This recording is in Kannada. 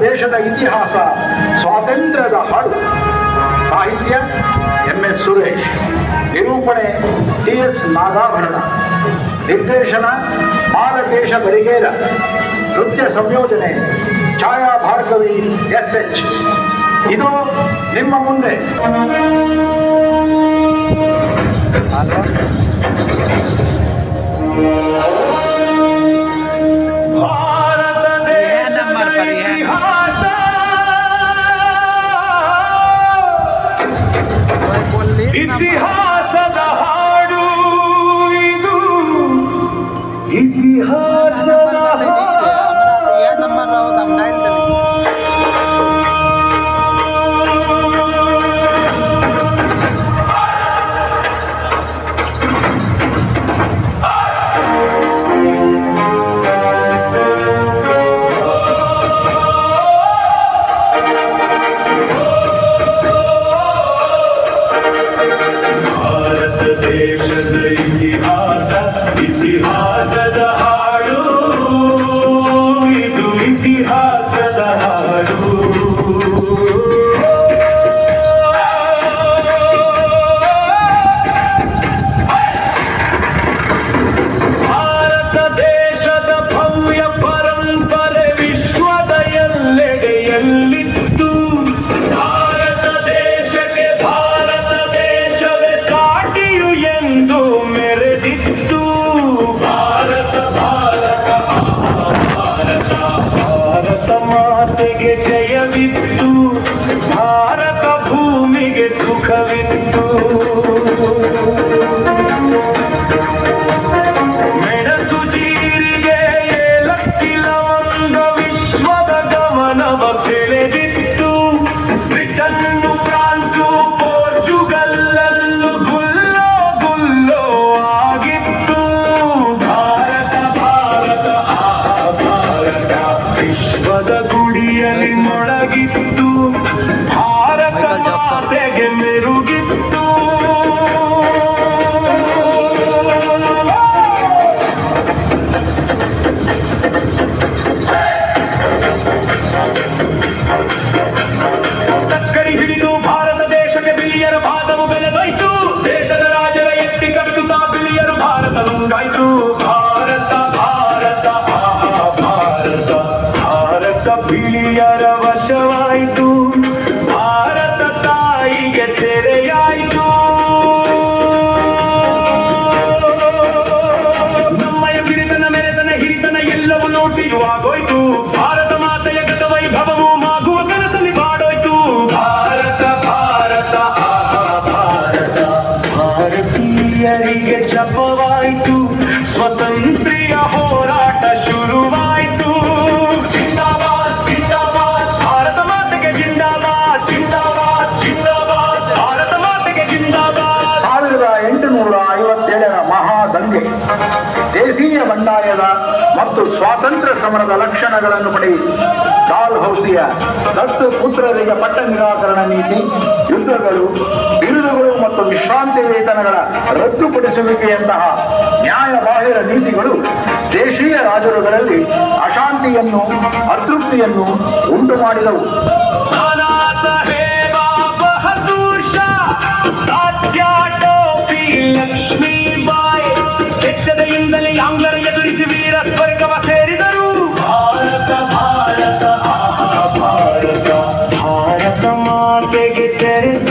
ದೇಶದ ಇತಿಹಾಸ ಸ್ವಾತಂತ್ರ್ಯದ ಹಾಡು. ಸಾಹಿತ್ಯ MS ಸುರೇಶ್, ನಿರೂಪಣೆ TS ನಾಗಾಭರಣ, ನಿರ್ದೇಶನ ಮಾಲತೇಶ ಬರಿಗೇರ, ನೃತ್ಯ ಸಂಯೋಜನೆ ಛಾಯಾ ಭಾರ್ಗವಿ SH. ಇದು ನಿಮ್ಮ ಮುಂದೆ ಇತಿಹಾಸದ ಹಾಡು ಇದು, ಇತಿಹಾಸದ ದೇಶದ ಇತಿಹಾಸ, ಇತಿಹಾಸದ ಹಾಡು ಇದು, ಇತಿಹಾಸದ ಹಾಡು. ಭಾರತ ದೇಶದ ಭವ್ಯ ಪರಂಪರೆ ವಿಶ್ವದ ಎಲ್ಲೆಡೆಯಲ್ಲಿತ್ತು. ಭಾರತ ದೇಶಕ್ಕೆ ಭಾರತ ದೇಶವೇ ಸಾಟಿಯು ಎಂದು ಮೆರೆದಿತ್ತು. ಭಾರತ ಭಾರತ ಭಾರತ ಭಾರತ ಮಾತೆಗೆ ಜಯವಿತ್ತು, ಭಾರತ ಭೂಮಿಗೆ ಸುಖವಿತ್ತು. ಮೆಣಸು ಜೀರಿಗೆ ಏಲಕ್ಕಿ ಲವಂಗ ವಿಶ್ವದ ಗಮನವ ಸೆಳೆದಿತ್ತು. ಬ್ರಿಟನ್ನು ಫ್ರಾನ್ಸು ಪೋರ್ಚುಗಲ್ಲಲ್ಲೂ ಗುಲ್ಲೋ ಗುಲ್ಲೋ ಆಗಿತ್ತು. ಭಾರತ ಭಾರತ ಭಾರತ ವಿಶ್ವದ ಗುಡಿಯಲ್ಲಿ ಮೊಳಗಿತ್ತು. ಭಾರತ ಮಾತೆಗೆ ಮೆರುಗಿತ್ತು. ತಕ್ಕಡಿ ಹಿಡಿದು ಭಾರತ ದೇಶಕ್ಕೆ ಬಿಳಿಯರ ಭಾರತವು ಬೆಳೆದೋಯ್ತು. ದೇಶದ ರಾಜರ ಎತ್ತಿ ಕಟ್ಟುತ್ತಾ ಬಿಳಿಯರು ಭಾರತ ನುಂಗಾಯ್ತು. ಭಾರತ ಭಾರತ ಭಾರತ ಭಾರತ ಬಿಳಿಯರ ವಶವಾಯಿತು. ಭಾರತ ತಾಯಿಗೆ ಸೆರೆಯಾಯಿತು. ನಮ್ಮಯ ಬಿರಿತನ ಮೆರೆತನ ಹಿರಿತನ ಎಲ್ಲವೂ ಲೂಟಿಯುವಾಗೋಯ್ತು. ಭಾರತ ಮಾತೆಯ ಗತ ವೈಭವವು ಮಾಗುವ ಕನಸಲ್ಲಿ ಬಾಡೋಯ್ತು. ಭಾರತ ಭಾರತ ಭಾರತ ಭಾರತೀಯರಿಗೆ ಜಪವಾಯಿತು. ಸ್ವತಂತ್ರ್ಯ ಹೋರಾಟ ಶುರುವಾಯಿತು. ಜಿಂದಾಬಾದ್ ಜಿಂದಾಬಾದ್ ಭಾರತ ಮಾತೆಗೆ ಜಿಂದಾಬಾದ್, ಜಿಂದಾಬಾದ್ ಜಿಂದಾಬಾದ್ ಭಾರತ ಮಾತೆಗೆ ಜಿಂದಾಬಾದ್. 1857ರ ಮಹಾದಂಗೆ ದೇಶೀಯ ಬಂಡಾಯದ ಮತ್ತು ಸ್ವಾತಂತ್ರ್ಯ ಸಮರದ ಲಕ್ಷಣಗಳನ್ನು ಪಡೆಯಿತು. ಡಾಲ್ ಹೌಸಿಯ ದತ್ತು ಪುತ್ರರಿಗೆ ಪಟ್ಟ ನಿರಾಕರಣ ನೀತಿ, ಯುದ್ಧಗಳು, ಬಿರುದುಗಳು ಮತ್ತು ವಿಶ್ರಾಂತಿ ವೇತನಗಳ ರದ್ದುಪಡಿಸುವಿಕೆಯಂತಹ ನ್ಯಾಯಬಾಹಿರ ನೀತಿಗಳು ದೇಶೀಯ ರಾಜರುಗಳಲ್ಲಿ ಅಶಾಂತಿಯನ್ನು, ಅತೃಪ್ತಿಯನ್ನು ಉಂಟು ಮಾಡಿದವು. ನಾನಾ ಸಾಹೇಬ ಬಹದ್ದೂರ್ ಶಾ, ತಾತ್ಯಾ ಟೋಪಿ ಲಕ್ಷ್ಮೀಬಾಯಿ ಕೆಚ್ಚದೆಯಿಂದಲೇ ಆಂಗ್ಲರ ಎದುರಿಸಿ ವೀರ ಸ್ವರ್ಗವ ಸೇರಿದರು. ಭಾರತ ಭಾರತ ಭಾರತ ಭಾರತ ಮಾತೆಗೆ ಸೆರೆಸ